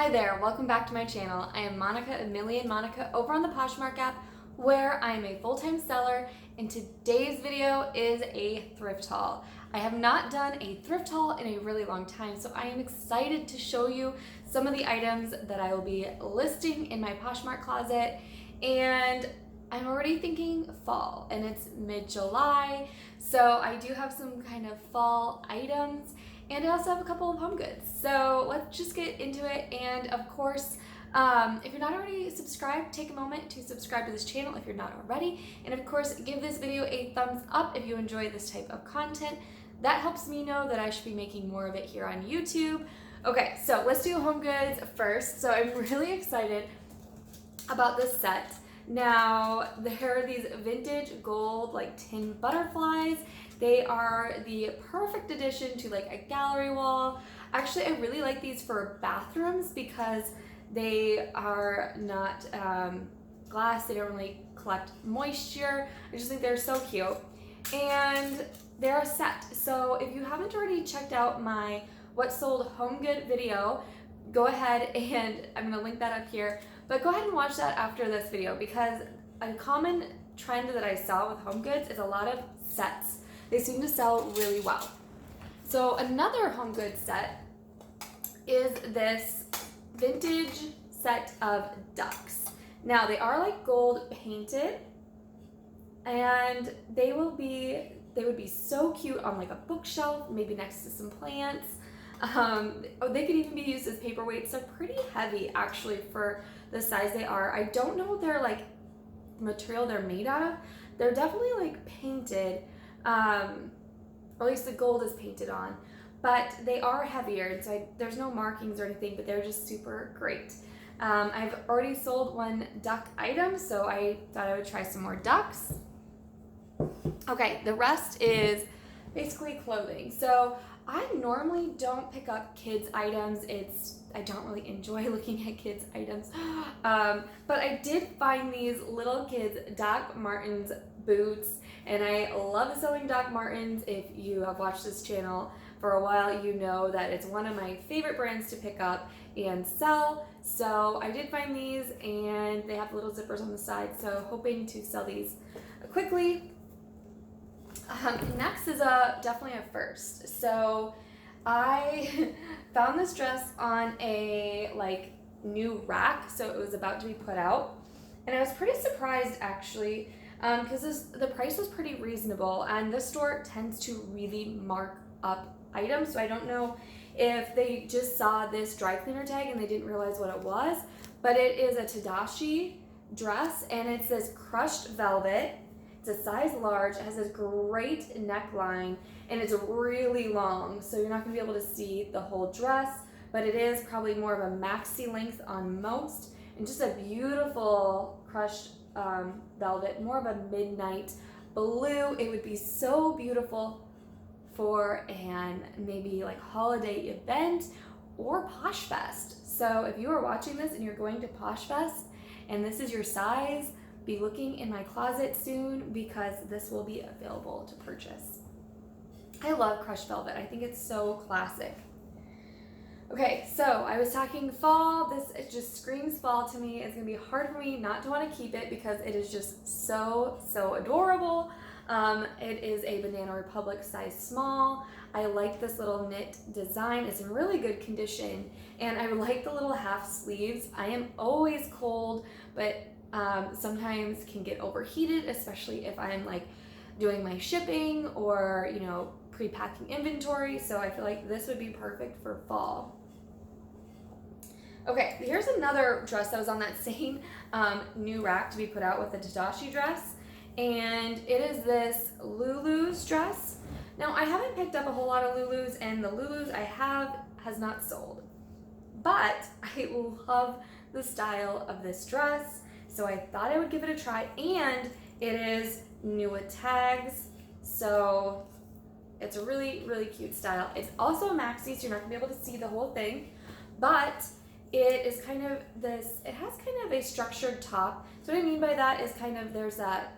Hi there, welcome back to my channel. I am Monica, a Million Monica, over on the Poshmark app, where I am a full-time seller, and today's video is a thrift haul. I have not done a thrift haul in a really long time, so I am excited to show you some of the items that I will be listing in my Poshmark closet. And I'm already thinking fall, and it's mid-July, so I do have some kind of fall items, and I also have a couple of home goods. So let's just get into it. And of course, if you're not already subscribed, take a moment to subscribe to this channel if you're not already. And of course, give this video a thumbs up if you enjoy this type of content. That helps me know that I should be making more of it here on YouTube. Okay, so let's do home goods first. So I'm really excited about this set. Now, there are these vintage gold like tin butterflies. They are the perfect addition to like a gallery wall. Actually, I really like these for bathrooms because they are not glass. They don't really collect moisture. I just think they're so cute. And they're a set. So if you haven't already checked out my What Sold Home Good video, go ahead, and I'm gonna link that up here. But go ahead and watch that after this video, because a common trend that I saw with home goods is a lot of sets. They seem to sell really well. So another home goods set is this vintage set of ducks. Now they are like gold painted, and they would be so cute on like a bookshelf, maybe next to some plants. They could even be used as paperweights. They're pretty heavy actually for the size they are. I don't know what their like material they're made out of. They're definitely like painted, or at least the gold is painted on, but they are heavier, and so there's no markings or anything, but they're just super great. I've already sold one duck item, so I thought I would try some more ducks. Okay, the rest is basically clothing. So I normally don't pick up kids items. I don't really enjoy looking at kids items. But I did find these little kids Doc Martens boots, and I love selling Doc Martens. If you have watched this channel for a while, you know that it's one of my favorite brands to pick up and sell. So I did find these, and they have little zippers on the side, so hoping to sell these quickly. Next is definitely a first. So I found this dress on a like new rack, so it was about to be put out, and I was pretty surprised actually, because the price was pretty reasonable, and this store tends to really mark up items, so I don't know if they just saw this dry cleaner tag and they didn't realize what it was, but it is a Tadashi dress, and it's this crushed velvet. It's a size large. It has this great neckline, and it's really long, so you're not going to be able to see the whole dress, but it is probably more of a maxi length on most, and just a beautiful crushed velvet, more of a midnight blue. It would be so beautiful for an maybe like holiday event or Posh Fest. So if you are watching this and you're going to Posh Fest and this is your size, be looking in my closet soon, because this will be available to purchase. I love crushed velvet. I think it's so classic. Okay, so I was talking fall. It just screams fall to me. It's gonna be hard for me not to want to keep it because it is just so adorable. It is a Banana Republic size small. I like this little knit design. It's in really good condition, and I like the little half sleeves. I am always cold, but sometimes can get overheated, especially if I'm like doing my shipping or, you know, pre-packing inventory. So I feel like this would be perfect for fall. Okay, here's another dress that was on that same new rack to be put out with the Tadashi dress, and it is this Lulu's dress. Now I haven't picked up a whole lot of Lulu's, and the Lulu's I have has not sold, but I love the style of this dress. So I thought I would give it a try, and it is new with tags, so it's a really cute style. It's also a maxi, so you're not gonna be able to see the whole thing, but it is kind of this, it has kind of a structured top. So what I mean by that is kind of, there's that,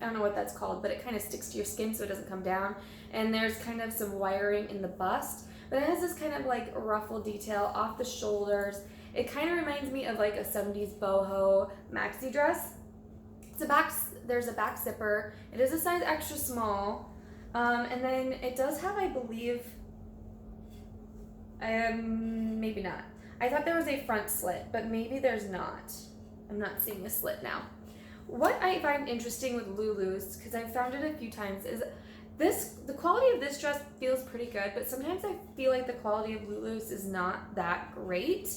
I don't know what that's called, but it kind of sticks to your skin so it doesn't come down, and there's kind of some wiring in the bust, but it has this kind of like ruffle detail off the shoulders, It kind of reminds me of like a 70s boho maxi dress. There's a back zipper. It is a size extra small. And then it does have, I believe, maybe not. I thought there was a front slit, but maybe there's not. I'm not seeing a slit now. What I find interesting with Lulu's, because I've found it a few times, is the quality of this dress feels pretty good, but sometimes I feel like the quality of Lulu's is not that great.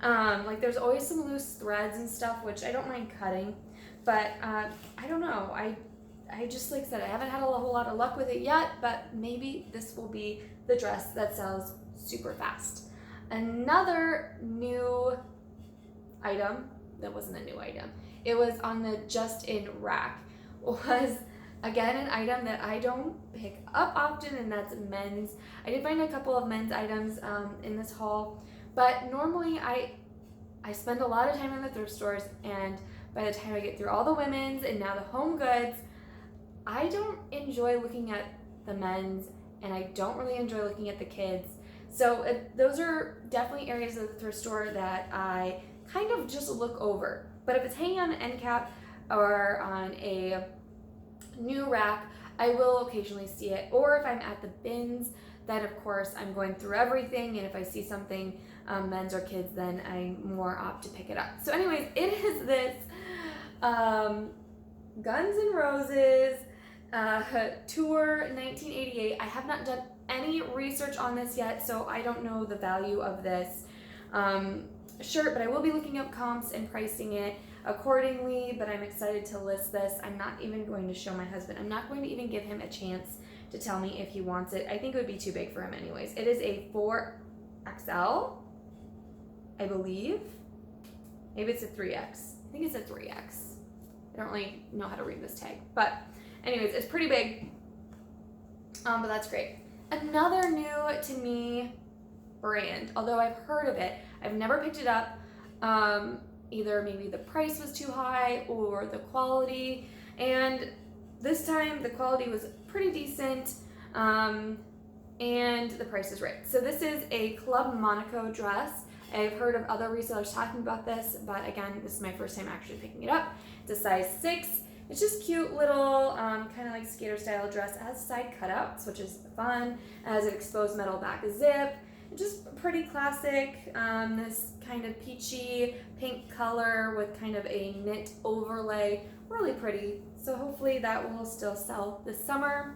Like there's always some loose threads and stuff, which I don't mind cutting, but I don't know. I just, like I said, I haven't had a whole lot of luck with it yet, but maybe this will be the dress that sells super fast. Another new item, that wasn't a new item, it was on the just in rack, was again an item that I don't pick up often, and that's men's. I did find a couple of men's items in this haul, but normally I spend a lot of time in the thrift stores, and by the time I get through all the women's and now the home goods, I don't enjoy looking at the men's, and I don't really enjoy looking at the kids. So those are definitely areas of the thrift store that I kind of just look over. But if it's hanging on an end cap or on a new rack, I will occasionally see it. Or if I'm at the bins, then of course I'm going through everything, and if I see something men's or kids, then I more opt to pick it up. So anyways, it is this Guns N' Roses Tour 1988. I have not done any research on this yet, so I don't know the value of this shirt, but I will be looking up comps and pricing it accordingly. But I'm excited to list this. I'm not even going to show my husband. I'm not going to even give him a chance to tell me if he wants it. I think it would be too big for him anyways. It is a 4XL, I believe. Maybe it's a 3X. I think it's a 3X. I don't really know how to read this tag, but anyways, it's pretty big, but that's great. Another new to me brand, although I've heard of it, I've never picked it up. Either maybe the price was too high or the quality, and this time the quality was pretty decent, and the price is right. So this is a Club Monaco dress. I've heard of other resellers talking about this, but again, this is my first time actually picking it up. It's a size 6. It's just cute little kind of like skater style dress. It has side cutouts, which is fun. It has an exposed metal back zip. Just pretty classic. This kind of peachy pink color with kind of a knit overlay. Really pretty. So hopefully that will still sell this summer.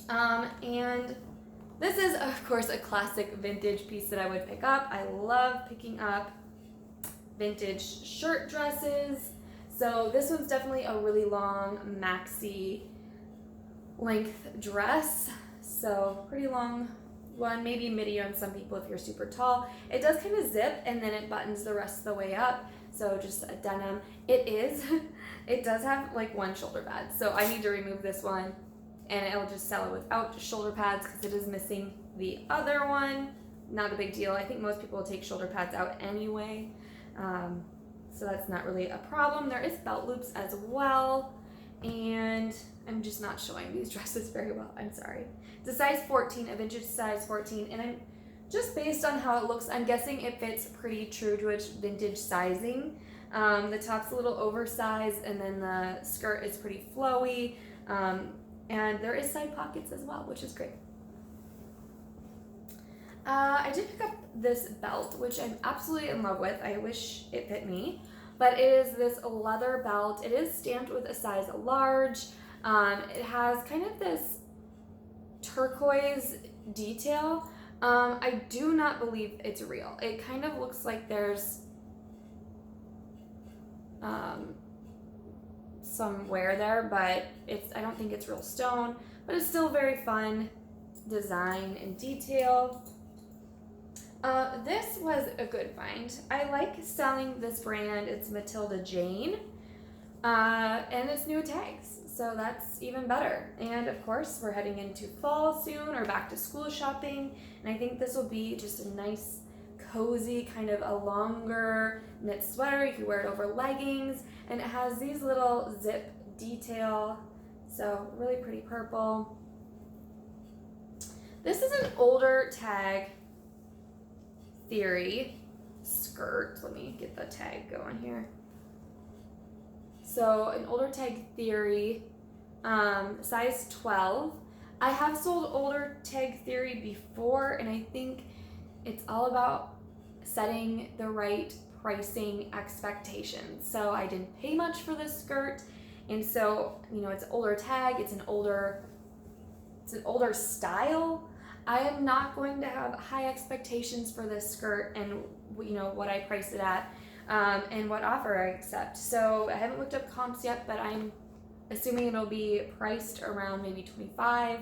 And this is, of course, a classic vintage piece that I would pick up. I love picking up vintage shirt dresses. So this one's definitely a really long maxi length dress. So pretty long one, maybe midi on some people if you're super tall. It does kind of zip, and then it buttons the rest of the way up. So just a denim. It does have like one shoulder pad. So I need to remove this one, and it'll just sell it without shoulder pads because it is missing the other one. Not a big deal. I think most people will take shoulder pads out anyway. So that's not really a problem. There is belt loops as well, and I'm just not showing these dresses very well. I'm sorry. It's a size 14, a vintage size 14, and I'm just based on how it looks, I'm guessing it fits pretty true to its vintage sizing. The top's a little oversized, and then the skirt is pretty flowy, and there is side pockets as well, which is great. I did pick up this belt, which I'm absolutely in love with. I wish it fit me, but it is this leather belt. It is stamped with a size large. It has kind of this turquoise detail. I do not believe it's real. It kind of looks like there's some wear there, but I don't think it's real stone, but it's still very fun design and detail. This was a good find. I like selling this brand. It's Matilda Jane, and it's new tags, so that's even better. And of course, we're heading into fall soon, or back to school shopping, and I think this will be just a nice, cozy, kind of a longer knit sweater. You can wear it over leggings, and it has these little zip detail, so really pretty purple. This is an older tag theory, skirt. Let me get the tag going here. So an older tag theory, size 12. I have sold older tag theory before, and I think it's all about setting the right pricing expectations. So I didn't pay much for this skirt, and so, you know, it's older tag, it's an older style. I am not going to have high expectations for this skirt and, you know, what I price it at, and what offer I accept. So I haven't looked up comps yet, but I'm assuming it'll be priced around maybe 25.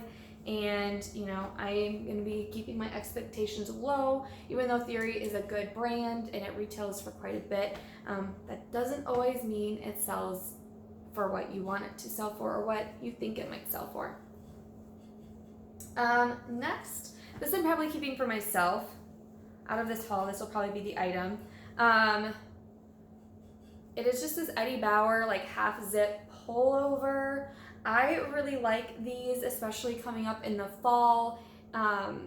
And, you know, I'm going to be keeping my expectations low, even though Theory is a good brand and it retails for quite a bit. That doesn't always mean it sells for what you want it to sell for or what you think it might sell for. Next, this I'm probably keeping for myself. Out of this haul, this will probably be the item. It is just this Eddie Bauer like half zip pullover. I really like these, especially coming up in the fall. I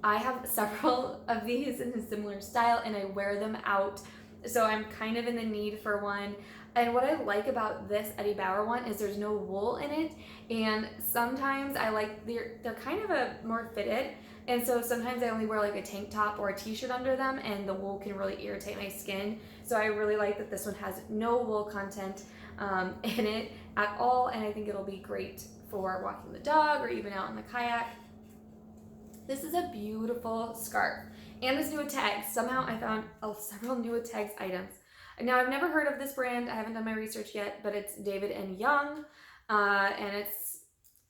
have several of these in a similar style and I wear them out, so I'm kind of in the need for one. And what I like about this Eddie Bauer one is there's no wool in it, and sometimes I like they're kind of a more fitted, and so sometimes I only wear like a tank top or a t-shirt under them, and the wool can really irritate my skin. So I really like that this one has no wool content in it at all, and I think it'll be great for walking the dog or even out in the kayak. This is a beautiful scarf, and this new tags. Somehow I found several new tags items. Now, I've never heard of this brand. I haven't done my research yet, but it's David and Young, and it's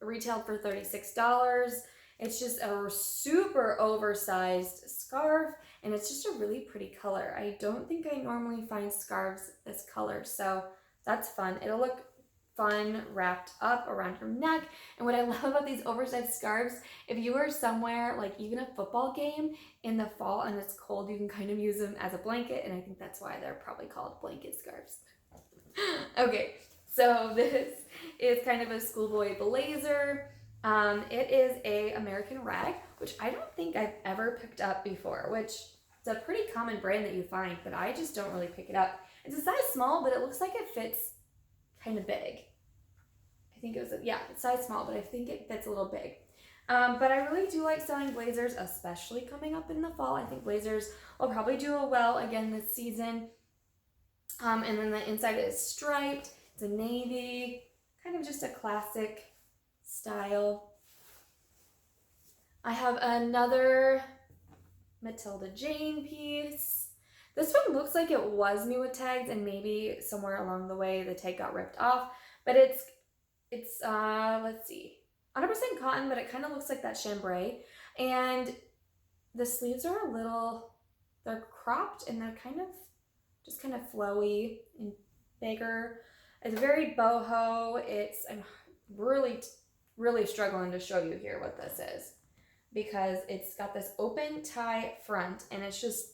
retailed for $36. It's just a super oversized scarf, and it's just a really pretty color. I don't think I normally find scarves this color, so that's fun. It'll look fun wrapped up around your neck. And what I love about these oversized scarves, if you are somewhere like even a football game in the fall and it's cold, you can kind of use them as a blanket, and I think that's why they're probably called blanket scarves. Okay, so this is kind of a schoolboy blazer. It is a American rag, which I don't think I've ever picked up before, which it's a pretty common brand that you find, but I just don't really pick it up. It's a size small, but it looks like it fits kind of big. I think it was, it's size small, but I think it fits a little big. But I really do like selling blazers, especially coming up in the fall. I think blazers will probably do well again this season. And then the inside is striped. It's a navy, kind of just a classic style. I have another Matilda Jane piece. This one looks like it was new with tags, and maybe somewhere along the way the tag got ripped off, but it's let's see, 100% cotton, but it kind of looks like that chambray, and the sleeves are they're cropped, and they're kind of flowy and bigger. It's very boho. I'm really struggling to show you here what this is, because it's got this open tie front, and it's just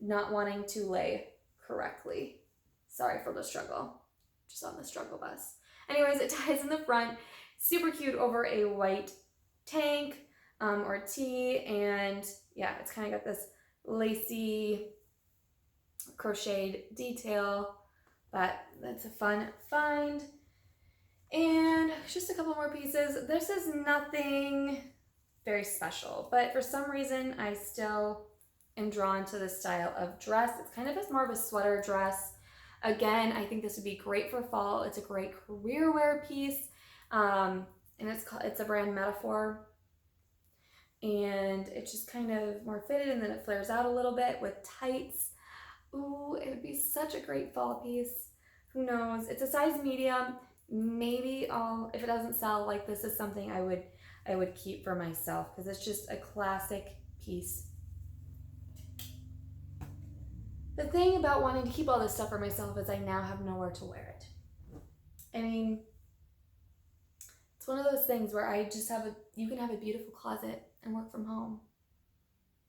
not wanting to lay correctly. Sorry for the struggle. Just on the struggle bus. Anyways, it ties in the front. Super cute over a white tank or tee. And yeah, it's kind of got this lacy crocheted detail. But that's a fun find. And just a couple more pieces. This is nothing very special, but for some reason I still am drawn to this style of dress. It's kind of more of a sweater dress. Again, I think this would be great for fall. It's a great career wear piece. And it's a brand Metaphor. And it's just kind of more fitted, and then it flares out a little bit with tights. Ooh, it would be such a great fall piece. Who knows? It's a size medium. Maybe if it doesn't sell, like, this is something I would keep for myself, because it's just a classic piece. The thing about wanting to keep all this stuff for myself is I now have nowhere to wear it. I mean, it's one of those things where you can have a beautiful closet and work from home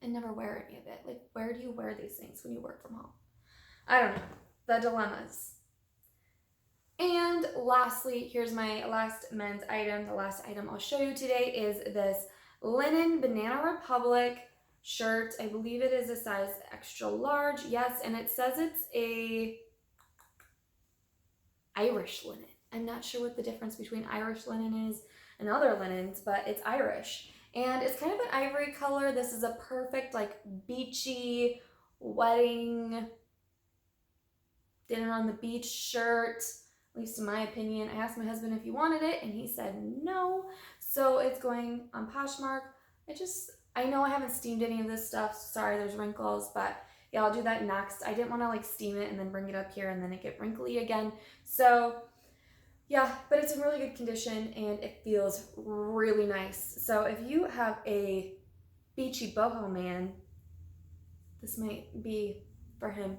and never wear any of it. Like, where do you wear these things when you work from home? I don't know. The dilemmas. And lastly, here's my last men's item. The last item I'll show you today is this linen Banana Republic shirt. I believe it is a size extra large. Yes, and it says it's a Irish linen. I'm not sure what the difference between Irish linen is and other linens, but it's Irish. And it's kind of an ivory color. This is a perfect like beachy wedding dinner on the beach shirt, at least in my opinion. I asked my husband if he wanted it and he said no. So it's going on Poshmark. I know I haven't steamed any of this stuff. Sorry, there's wrinkles, but yeah, I'll do that next. I didn't want to like steam it and then bring it up here and then it get wrinkly again. So yeah, but it's in really good condition and it feels really nice. So if you have a beachy boho man, this might be for him.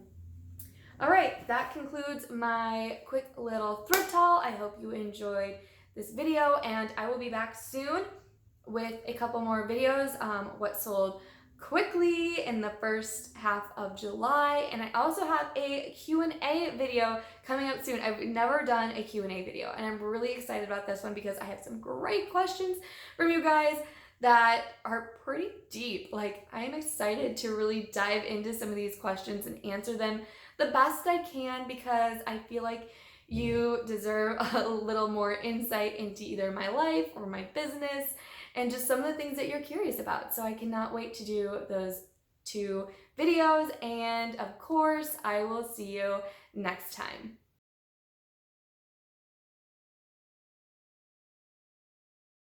All right, that concludes my quick little thrift haul. I hope you enjoyed this video and I will be back soon with a couple more videos, what sold quickly in the first half of July, and I also have a Q&A video coming up soon. I've never done a Q&A video and I'm really excited about this one because I have some great questions from you guys that are pretty deep. Like, I'm excited to really dive into some of these questions and answer them the best I can because I feel like you deserve a little more insight into either my life or my business and just some of the things that you're curious about. So I cannot wait to do those 2 videos, and of course, I will see you next time.